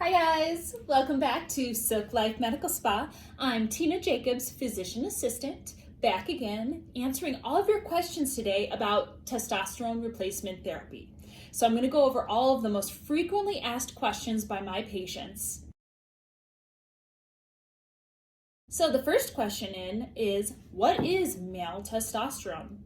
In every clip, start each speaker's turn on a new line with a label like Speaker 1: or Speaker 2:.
Speaker 1: Hi guys, welcome back to Silk Life Medical Spa. I'm Tina Jacobs, physician assistant, back again answering all of your questions today about testosterone replacement therapy. So I'm going to go over all of the most frequently asked questions by my patients. So the first question is, what is male testosterone?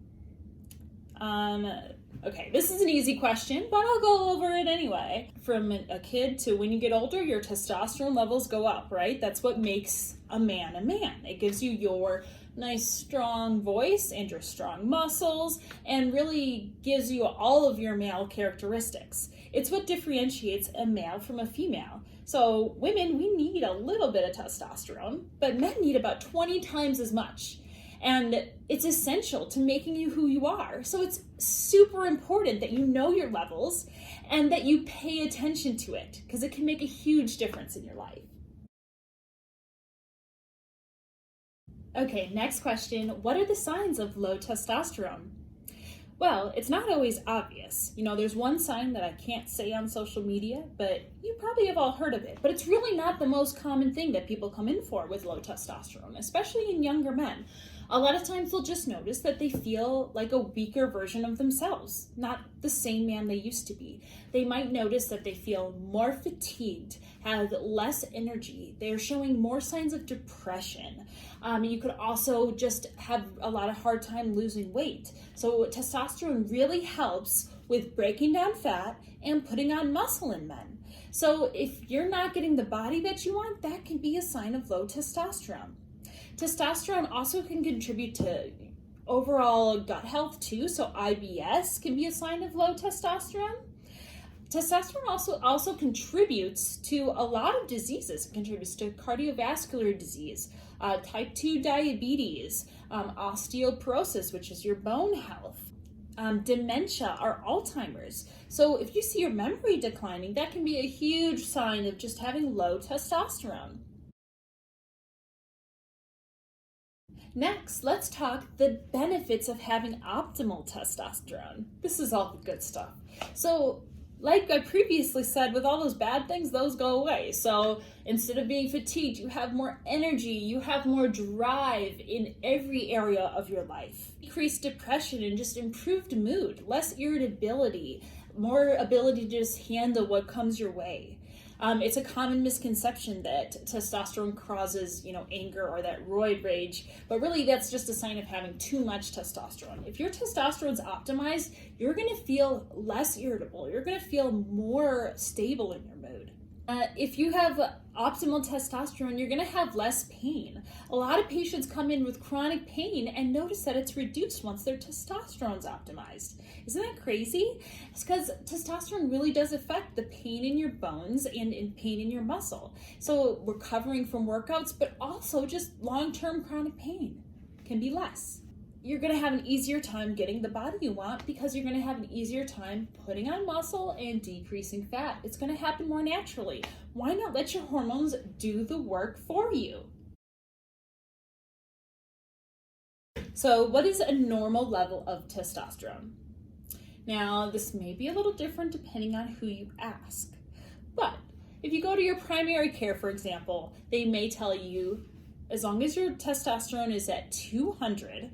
Speaker 1: Okay, this is an easy question, but I'll go over it anyway. From a kid to when you get older, your testosterone levels go up, right? That's what makes a man a man. It gives you your nice strong voice and your strong muscles and really gives you all of your male characteristics. It's what differentiates a male from a female. So women, we need a little bit of testosterone, but men need about 20 times as much. And it's essential to making you who you are. So it's super important that you know your levels and that you pay attention to it because it can make a huge difference in your life. Okay, next question. What are the signs of low testosterone? Well, it's not always obvious. There's one sign that I can't say on social media, but you probably have all heard of it. But it's really not the most common thing that people come in for with low testosterone, especially in younger men. A lot of times they'll just notice that they feel like a weaker version of themselves, not the same man they used to be. They might notice that they feel more fatigued, have less energy. They're showing more signs of depression. You could also just have a lot of hard time losing weight. So testosterone really helps with breaking down fat and putting on muscle in men. So if you're not getting the body that you want, that can be a sign of low testosterone. Testosterone also can contribute to overall gut health too. So IBS can be a sign of low testosterone. Testosterone also contributes to a lot of diseases. It contributes to cardiovascular disease, type 2 diabetes, osteoporosis, which is your bone health, dementia or Alzheimer's. So if you see your memory declining, that can be a huge sign of just having low testosterone. Next, let's talk the benefits of having optimal testosterone. This is all the good stuff. So, like I previously said, with all those bad things, those go away. So instead of being fatigued, you have more energy, you have more drive in every area of your life. Decreased depression and just improved mood, less irritability, more ability to just handle what comes your way. It's a common misconception that testosterone causes, anger or that roid rage, but really that's just a sign of having too much testosterone. If your testosterone's optimized, you're going to feel less irritable. You're going to feel more stable in your mood. If you have optimal testosterone, you're going to have less pain. A lot of patients come in with chronic pain and notice that it's reduced once their testosterone's optimized. Isn't that crazy? It's because testosterone really does affect the pain in your bones and in pain in your muscle. So recovering from workouts, but also just long-term chronic pain can be less. You're going to have an easier time getting the body you want because you're going to have an easier time putting on muscle and decreasing fat. It's going to happen more naturally. Why not let your hormones do the work for you? So what is a normal level of testosterone? Now, this may be a little different depending on who you ask. But if you go to your primary care, for example, they may tell you as long as your testosterone is at 200,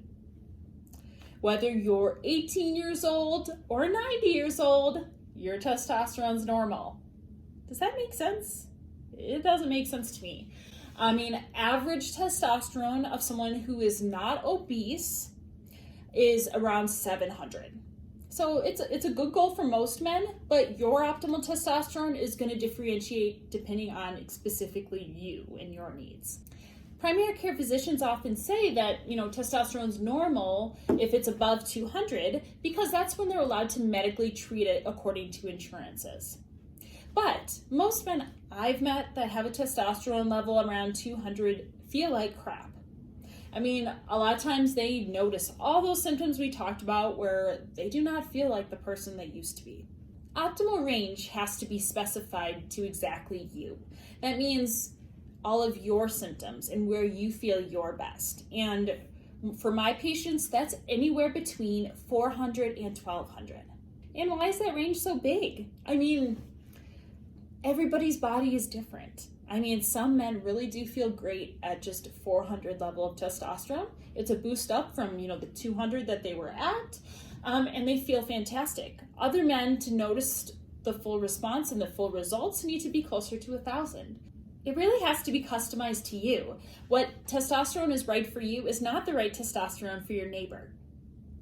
Speaker 1: whether you're 18 years old or 90 years old, your testosterone's normal. Does that make sense? It doesn't make sense to me. Average testosterone of someone who is not obese is around 700. So it's a good goal for most men, but your optimal testosterone is going to differentiate depending on specifically you and your needs. Primary care physicians often say that, testosterone's normal if it's above 200 because that's when they're allowed to medically treat it according to insurances. But most men I've met that have a testosterone level around 200 feel like crap. A lot of times they notice all those symptoms we talked about where they do not feel like the person they used to be. Optimal range has to be specified to exactly you. That means all of your symptoms and where you feel your best. And for my patients, that's anywhere between 400 and 1200. And why is that range so big? everybody's body is different. I mean, some men really do feel great at just 400 level of testosterone. It's a boost up from, the 200 that they were at, and they feel fantastic. Other men, to notice the full response and the full results, need to be closer to 1,000. It really has to be customized to you. What testosterone is right for you is not the right testosterone for your neighbor.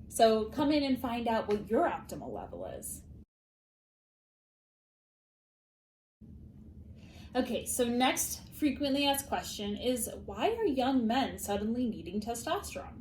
Speaker 1: So come in and find out what your optimal level is. Okay, so next frequently asked question is, why are young men suddenly needing testosterone?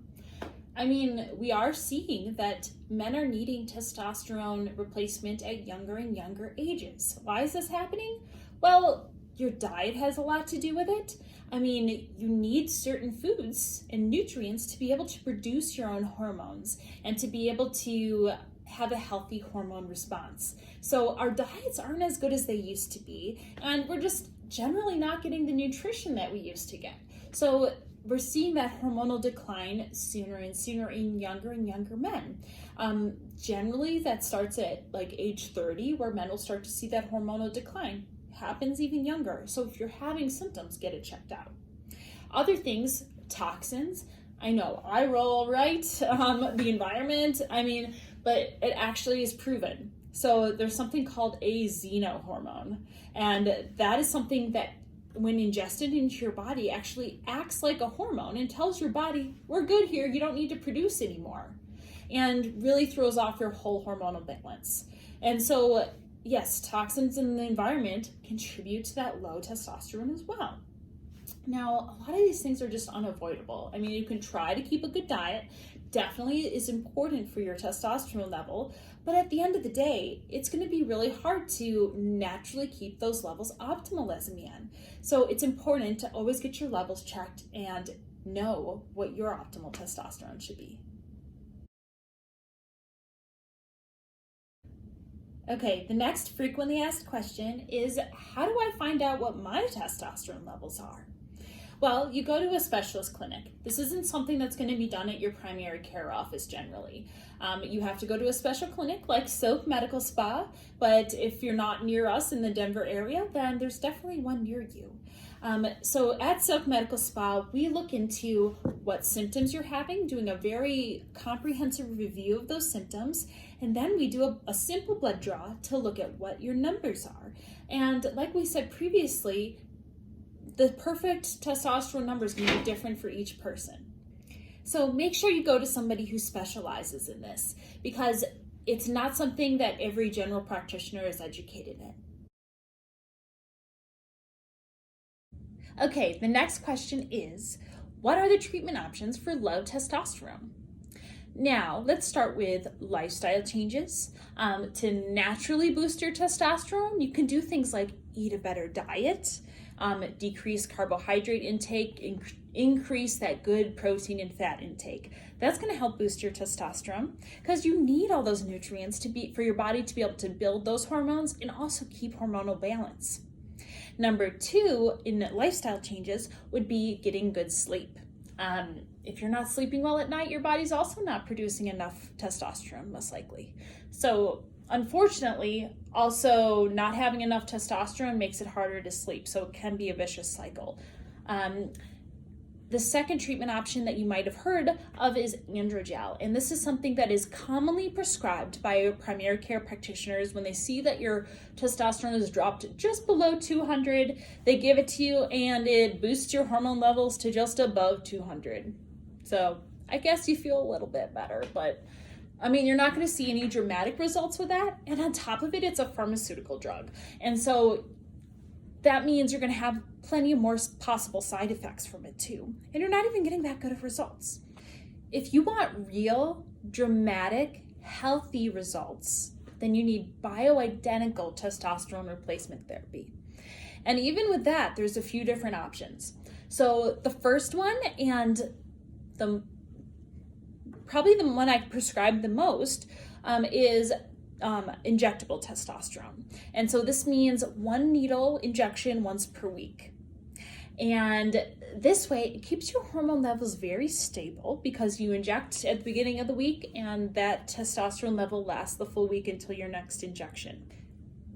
Speaker 1: I mean, we are seeing that men are needing testosterone replacement at younger and younger ages. Why is this happening? Well, your diet has a lot to do with it. I mean, you need certain foods and nutrients to be able to produce your own hormones and to be able to have a healthy hormone response. So our diets aren't as good as they used to be, and we're just generally not getting the nutrition that we used to get. So we're seeing that hormonal decline sooner and sooner in younger and younger men. Generally, that starts at like age 30, where men will start to see that hormonal decline. Happens even younger. So if you're having symptoms, get it checked out. Other things, toxins. I know, I roll, right? The environment, but it actually is proven. So there's something called a xenohormone, and that is something that when ingested into your body actually acts like a hormone and tells your body, we're good here, you don't need to produce anymore, and really throws off your whole hormonal balance. And so yes, toxins in the environment contribute to that low testosterone as well. Now, a lot of these things are just unavoidable. I mean, you can try to keep a good diet, definitely is important for your testosterone level, but at the end of the day, it's going to be really hard to naturally keep those levels optimal as a man. So it's important to always get your levels checked and know what your optimal testosterone should be. Okay, the next frequently asked question is, how do I find out what my testosterone levels are? Well, you go to a specialist clinic. This isn't something that's going to be done at your primary care office generally. You have to go to a special clinic like Silk Medical Spa, but if you're not near us in the Denver area, then there's definitely one near you. So at Silk Medical Spa, we look into what symptoms you're having, doing a very comprehensive review of those symptoms, and then we do a simple blood draw to look at what your numbers are. And like we said previously, the perfect testosterone number is going to be different for each person. So make sure you go to somebody who specializes in this, because it's not something that every general practitioner is educated in. Okay, the next question is, what are the treatment options for low testosterone? Now, let's start with lifestyle changes. To naturally boost your testosterone, you can do things like eat a better diet, decrease carbohydrate intake, increase that good protein and fat intake. That's going to help boost your testosterone, because you need all those nutrients for your body to be able to build those hormones and also keep hormonal balance. Number 2 in lifestyle changes would be getting good sleep. If you're not sleeping well at night, your body's also not producing enough testosterone, most likely. So unfortunately, also not having enough testosterone makes it harder to sleep, so it can be a vicious cycle. The second treatment option that you might have heard of is androgel, and this is something that is commonly prescribed by primary care practitioners. When they see that your testosterone has dropped just below 200, they give it to you and it boosts your hormone levels to just above 200. So I guess you feel a little bit better, but you're not going to see any dramatic results with that. And on top of it, it's a pharmaceutical drug. And so that means you're going to have plenty of more possible side effects from it too. And you're not even getting that good of results. If you want real, dramatic, healthy results, then you need bioidentical testosterone replacement therapy. And even with that, there's a few different options. So the first one, and probably the one I prescribe the most, is injectable testosterone. And so this means 1 needle injection once per week. And this way, it keeps your hormone levels very stable, because you inject at the beginning of the week and that testosterone level lasts the full week until your next injection.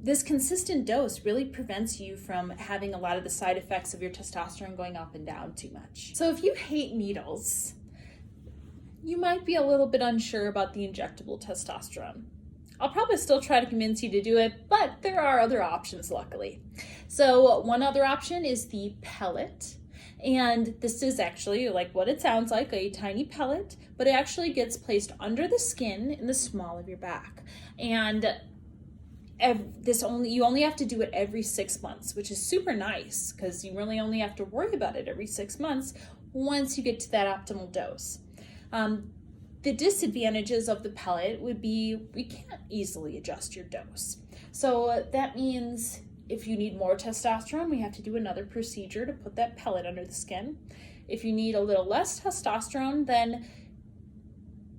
Speaker 1: this consistent dose really prevents you from having a lot of the side effects of your testosterone going up and down too much. So if you hate needles, you might be a little bit unsure about the injectable testosterone. I'll probably still try to convince you to do it, but there are other options, luckily. So one other option is the pellet. And this is actually like what it sounds like, a tiny pellet, but it actually gets placed under the skin in the small of your back. And you only have to do it every 6 months, which is super nice because you really only have to worry about it every 6 months once you get to that optimal dose. The disadvantages of the pellet would be we can't easily adjust your dose. So that means if you need more testosterone, we have to do another procedure to put that pellet under the skin. If you need a little less testosterone, then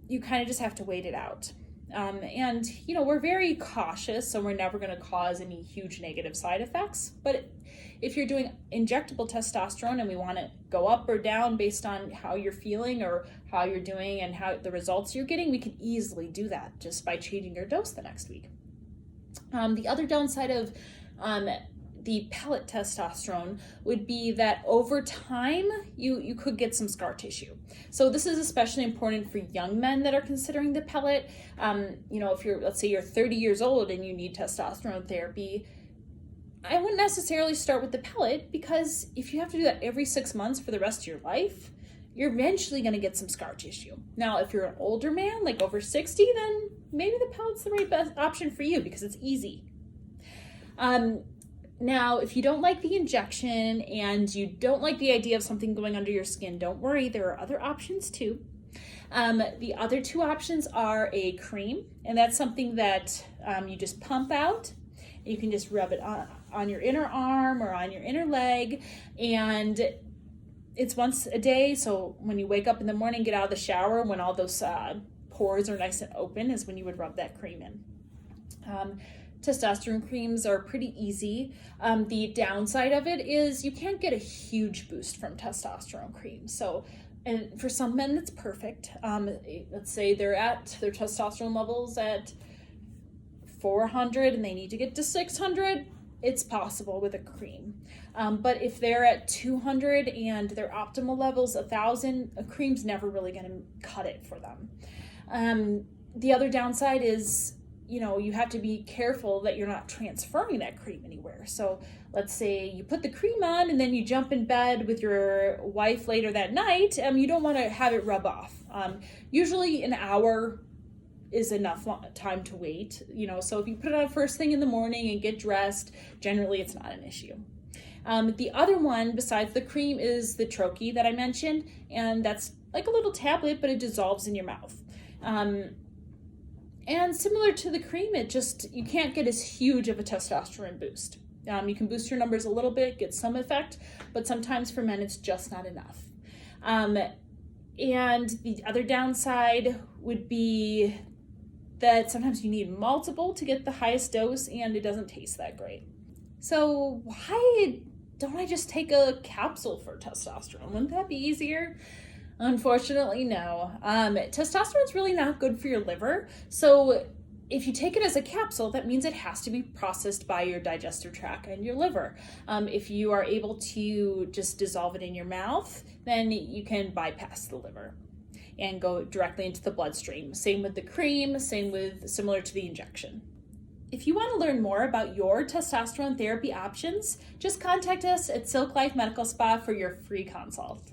Speaker 1: you kind of just have to wait it out. And we're very cautious, so we're never going to cause any huge negative side effects. But if you're doing injectable testosterone and we want to go up or down based on how you're feeling or how you're doing and how the results you're getting, we can easily do that just by changing your dose the next week. The other downside of the pellet testosterone would be that over time you could get some scar tissue. So this is especially important for young men that are considering the pellet. If let's say you're 30 years old and you need testosterone therapy, I wouldn't necessarily start with the pellet, because if you have to do that every 6 months for the rest of your life, you're eventually going to get some scar tissue. Now, if you're an older man, like over 60, then maybe the pellet's the right best option for you because it's easy. Now, if you don't like the injection and you don't like the idea of something going under your skin, don't worry, there are other options too. The other two options are a cream, and that's something that you just pump out. You can just rub it on your inner arm or on your inner leg, and it's once a day. So when you wake up in the morning, get out of the shower, when all those pores are nice and open is when you would rub that cream in. Testosterone creams are pretty easy. The downside of it is you can't get a huge boost from testosterone cream. And for some men, that's perfect. Let's say they're at their testosterone levels at 400 and they need to get to 600. It's possible with a cream. But if they're at 200 and their optimal level's 1,000, a cream's never really going to cut it for them. The other downside is, you have to be careful that you're not transferring that cream anywhere. So let's say you put the cream on and then you jump in bed with your wife later that night. You don't want to have it rub off. Usually an hour is enough time to wait. So if you put it on first thing in the morning and get dressed, generally it's not an issue. The other one besides the cream is the troche that I mentioned, and that's like a little tablet, but it dissolves in your mouth. And similar to the cream, you can't get as huge of a testosterone boost. You can boost your numbers a little bit, get some effect, but sometimes for men it's just not enough. And the other downside would be that sometimes you need multiple to get the highest dose, and it doesn't taste that great. So why don't I just take a capsule for testosterone? Wouldn't that be easier? Unfortunately, no. Testosterone is really not good for your liver. So if you take it as a capsule, that means it has to be processed by your digestive tract and your liver. If you are able to just dissolve it in your mouth, then you can bypass the liver and go directly into the bloodstream. Same with the cream, similar to the injection. If you want to learn more about your testosterone therapy options, just contact us at Silk Life Medical Spa for your free consult.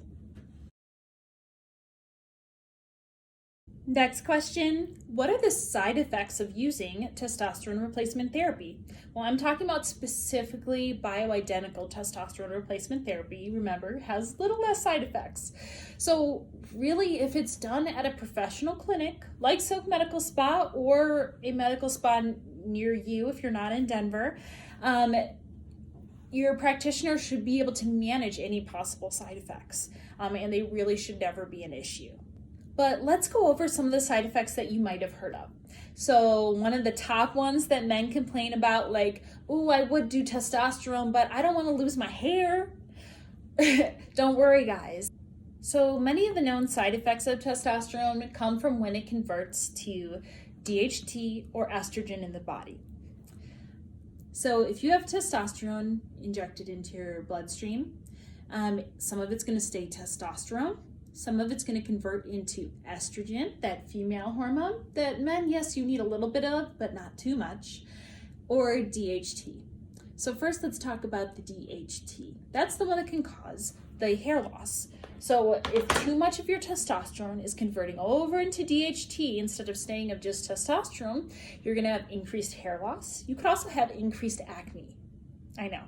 Speaker 1: Next question, what are the side effects of using testosterone replacement therapy? Well, I'm talking about specifically bioidentical testosterone replacement therapy. Remember, has little less side effects. So really, if it's done at a professional clinic like Silk Medical Spa or a medical spa near you if you're not in Denver, your practitioner should be able to manage any possible side effects, and they really should never be an issue. But let's go over some of the side effects that you might have heard of. So one of the top ones that men complain about, like, oh, I would do testosterone, but I don't want to lose my hair. Don't worry, guys. So many of the known side effects of testosterone come from when it converts to DHT or estrogen in the body. So if you have testosterone injected into your bloodstream, some of it's going to stay testosterone. Some of it's going to convert into estrogen, that female hormone that men, yes, you need a little bit of, but not too much, or DHT. So first, let's talk about the DHT. That's the one that can cause the hair loss. So if too much of your testosterone is converting over into DHT instead of staying of just testosterone, you're going to have increased hair loss. You could also have increased acne. I know,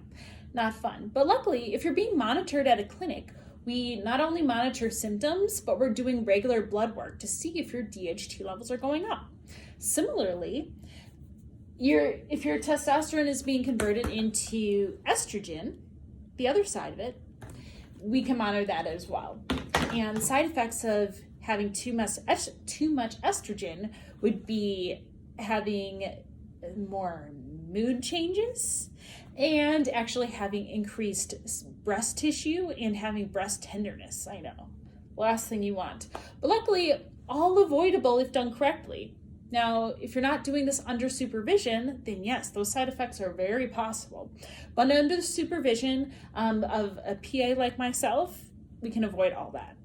Speaker 1: not fun. But luckily, if you're being monitored at a clinic, we not only monitor symptoms, but we're doing regular blood work to see if your DHT levels are going up. Similarly, if your testosterone is being converted into estrogen, the other side of it, we can monitor that as well. And side effects of having too much estrogen would be having more mood changes and actually having increased breast tissue and having breast tenderness. I know, last thing you want. But luckily, all avoidable if done correctly. Now, if you're not doing this under supervision, then yes, those side effects are very possible. But under the supervision of a PA like myself, we can avoid all that.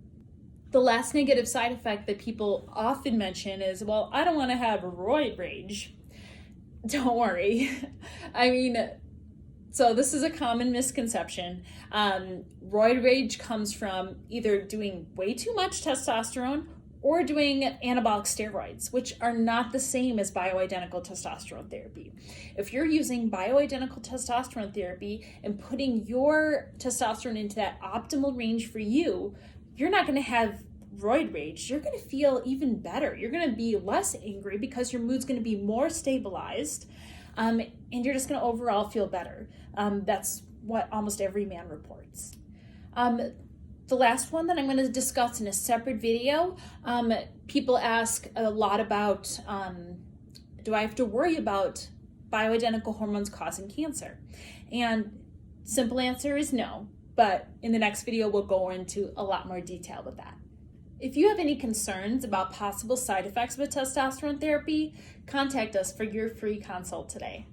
Speaker 1: The last negative side effect that people often mention is, well, I don't want to have roid rage. Don't worry. So this is a common misconception. Roid rage comes from either doing way too much testosterone or doing anabolic steroids, which are not the same as bioidentical testosterone therapy. If you're using bioidentical testosterone therapy and putting your testosterone into that optimal range for you, you're not going to have roid rage. You're going to feel even better. You're going to be less angry because your mood's going to be more stabilized, and you're just going to overall feel better. That's what almost every man reports. The last one that I'm going to discuss in a separate video, people ask a lot about, do I have to worry about bioidentical hormones causing cancer? And simple answer is no, but in the next video, we'll go into a lot more detail with that. If you have any concerns about possible side effects with testosterone therapy, contact us for your free consult today.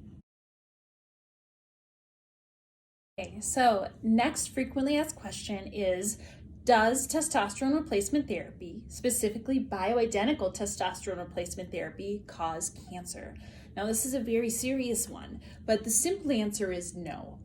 Speaker 1: Okay, so next frequently asked question is, does testosterone replacement therapy, specifically bioidentical testosterone replacement therapy, cause cancer? Now, this is a very serious one, but the simple answer is no.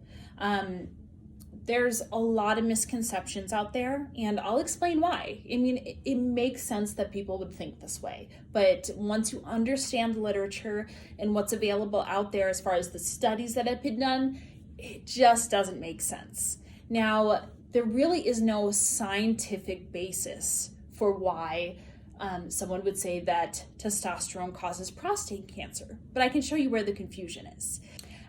Speaker 1: There's a lot of misconceptions out there, and I'll explain why. It makes sense that people would think this way, but once you understand the literature and what's available out there as far as the studies that have been done, it just doesn't make sense. Now, there really is no scientific basis for why someone would say that testosterone causes prostate cancer, but I can show you where the confusion is.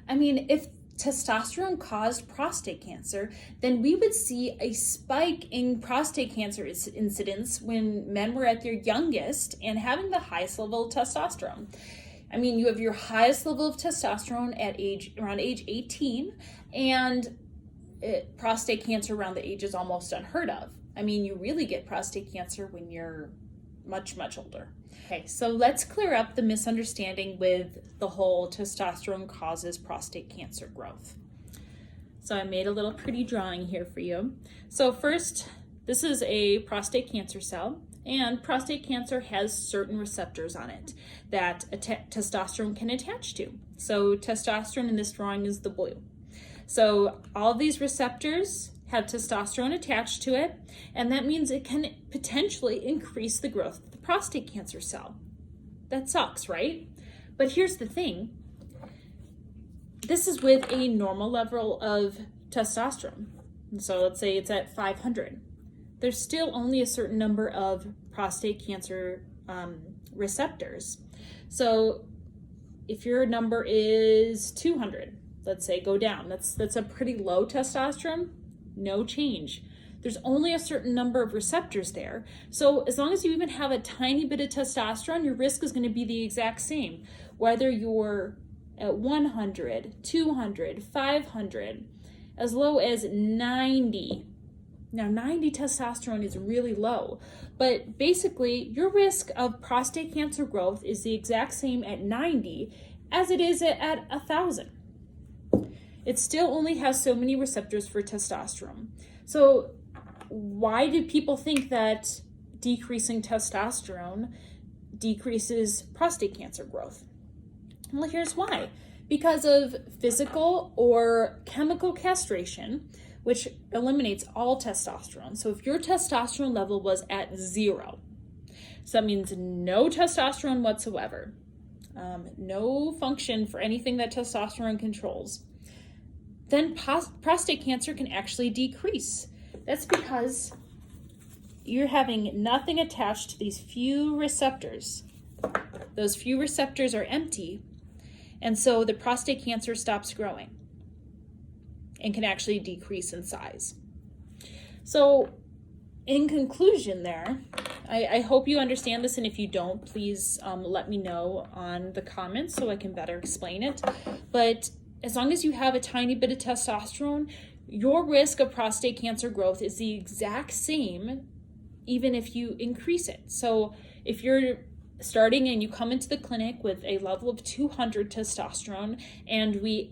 Speaker 1: If testosterone caused prostate cancer, then we would see a spike in prostate cancer incidence when men were at their youngest and having the highest level of testosterone. You have your highest level of testosterone at around age 18, and prostate cancer around the age is almost unheard of. You really get prostate cancer when you're much, much older. Okay, so let's clear up the misunderstanding with the whole testosterone causes prostate cancer growth. So I made a little pretty drawing here for you. So first, this is a prostate cancer cell. And prostate cancer has certain receptors on it that testosterone can attach to. So testosterone in this drawing is the blue. So all of these receptors have testosterone attached to it, and that means it can potentially increase the growth of the prostate cancer cell. That sucks, right? But here's the thing. This is with a normal level of testosterone. So let's say it's at 500. There's still only a certain number of prostate cancer receptors. So if your number is 200, let's say, go down. That's a pretty low testosterone, no change. There's only a certain number of receptors there. So as long as you even have a tiny bit of testosterone, your risk is going to be the exact same. Whether you're at 100, 200, 500, as low as 90. Now, 90 testosterone is really low, but basically your risk of prostate cancer growth is the exact same at 90 as it is at 1,000. It still only has so many receptors for testosterone. So why do people think that decreasing testosterone decreases prostate cancer growth? Well, here's why. Because of physical or chemical castration, which eliminates all testosterone. So if your testosterone level was at 0, so that means no testosterone whatsoever, no function for anything that testosterone controls, then prostate cancer can actually decrease. That's because you're having nothing attached to these few receptors. Those few receptors are empty, and so the prostate cancer stops growing and can actually decrease in size. So in conclusion there, I hope you understand this, and if you don't, please let me know on the comments so I can better explain it. But as long as you have a tiny bit of testosterone, your risk of prostate cancer growth is the exact same even if you increase it. So if you're starting and you come into the clinic with a level of 200 testosterone and we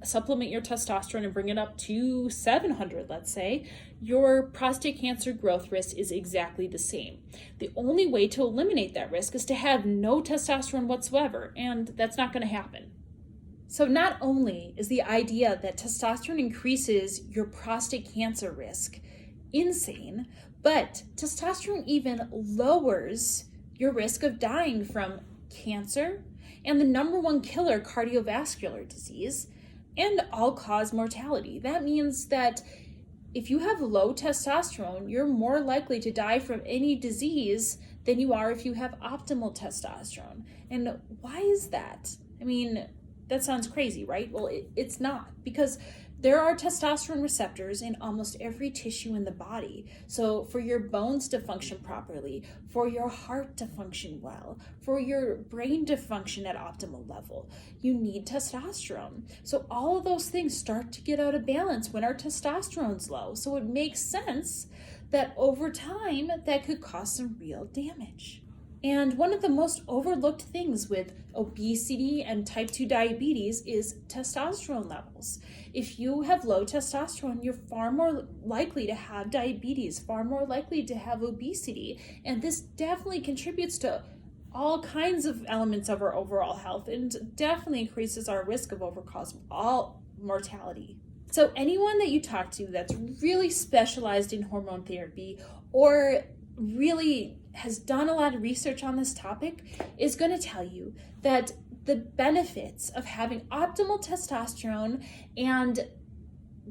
Speaker 1: supplement your testosterone and bring it up to 700, let's say, your prostate cancer growth risk is exactly the same. The only way to eliminate that risk is to have no testosterone whatsoever, and that's not going to happen. So not only is the idea that testosterone increases your prostate cancer risk insane, but testosterone even lowers your risk of dying from cancer and the number one killer, cardiovascular disease, and all-cause mortality. That means that if you have low testosterone, you're more likely to die from any disease than you are if you have optimal testosterone. And why is that? I mean, that sounds crazy, right? Well, it's not, because there are testosterone receptors in almost every tissue in the body. So for your bones to function properly, for your heart to function well, for your brain to function at optimal level, you need testosterone. So all of those things start to get out of balance when our testosterone's low. So it makes sense that over time that could cause some real damage. And one of the most overlooked things with obesity and type 2 diabetes is testosterone levels. If you have low testosterone, you're far more likely to have diabetes, far more likely to have obesity. And this definitely contributes to all kinds of elements of our overall health and definitely increases our risk of all mortality. So anyone that you talk to that's really specialized in hormone therapy or really has done a lot of research on this topic is going to tell you that the benefits of having optimal testosterone and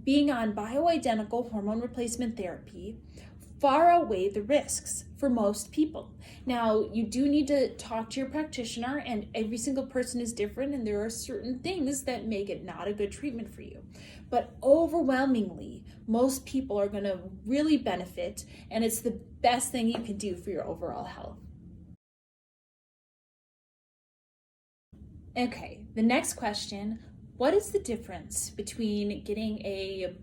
Speaker 1: being on bioidentical hormone replacement therapy far outweigh the risks for most people. Now, you do need to talk to your practitioner, and every single person is different, and there are certain things that make it not a good treatment for you. But overwhelmingly, most people are going to really benefit, and it's the best thing you can do for your overall health. Okay, the next question: what is the difference between getting a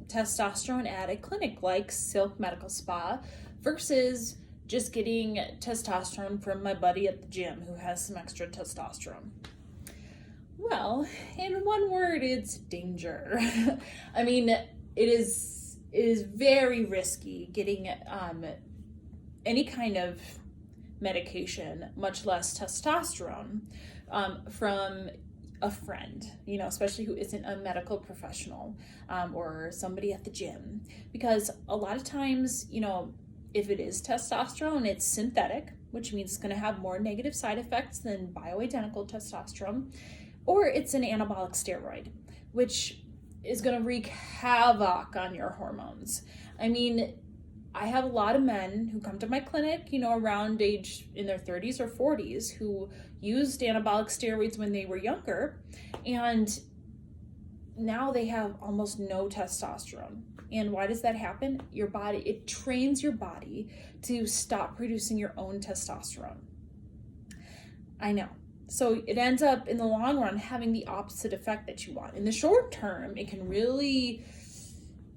Speaker 1: testosterone at a clinic like Silk Medical Spa versus just getting testosterone from my buddy at the gym who has some extra testosterone? Well, in one word, it's danger. I mean, it is very risky getting any kind of medication, much less testosterone, from a friend, especially who isn't a medical professional or somebody at the gym. Because a lot of times, if it is testosterone, it's synthetic, which means it's going to have more negative side effects than bioidentical testosterone, or it's an anabolic steroid, which is going to wreak havoc on your hormones. I mean, I have a lot of men who come to my clinic, around age in their 30s or 40s, who used anabolic steroids when they were younger, and now they have almost no testosterone. And why does that happen? It trains your body to stop producing your own testosterone. I know. So it ends up in the long run having the opposite effect that you want. In the short term, it can really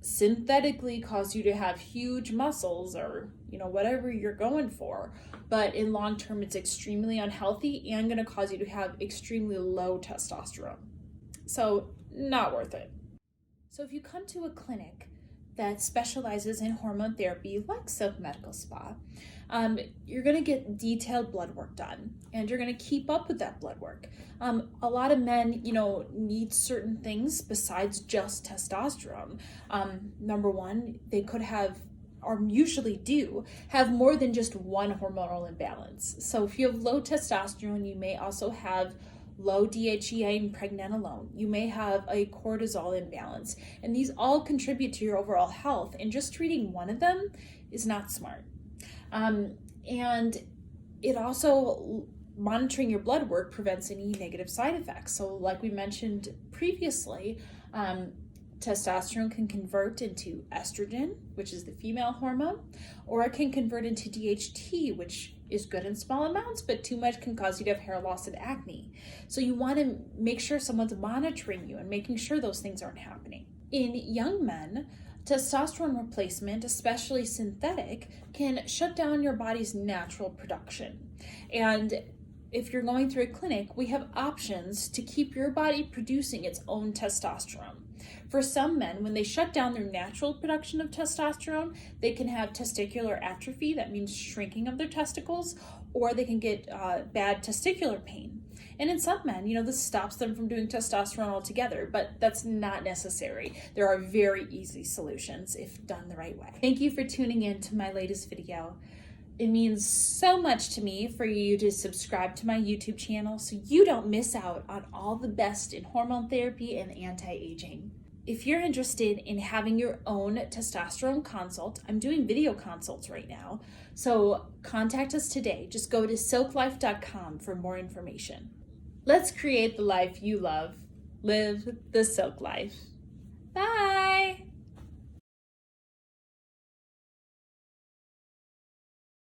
Speaker 1: synthetically cause you to have huge muscles or whatever you're going for, but in long term it's extremely unhealthy and going to cause you to have extremely low testosterone. So not worth it. So if you come to a clinic that specializes in hormone therapy, like Silk Medical Spa, you're going to get detailed blood work done, and you're going to keep up with that blood work. A lot of men, need certain things besides just testosterone. Number one, they could have, or usually do, have more than just one hormonal imbalance. So if you have low testosterone, you may also have low DHEA and pregnenolone. You may have a cortisol imbalance, and these all contribute to your overall health, and just treating one of them is not smart. And it also, monitoring your blood work prevents any negative side effects. So like we mentioned previously, testosterone can convert into estrogen, which is the female hormone, or it can convert into DHT, which is good in small amounts, but too much can cause you to have hair loss and acne. So you want to make sure someone's monitoring you and making sure those things aren't happening. In young men, testosterone replacement, especially synthetic, can shut down your body's natural production. And if you're going through a clinic, we have options to keep your body producing its own testosterone. For some men, when they shut down their natural production of testosterone, they can have testicular atrophy, that means shrinking of their testicles, or they can get bad testicular pain. And in some men, this stops them from doing testosterone altogether, but that's not necessary. There are very easy solutions if done the right way. Thank you for tuning in to my latest video. It means so much to me for you to subscribe to my YouTube channel so you don't miss out on all the best in hormone therapy and anti-aging. If you're interested in having your own testosterone consult, I'm doing video consults right now, so contact us today. Just go to silklife.com for more information. Let's create the life you love. Live the Silk Life.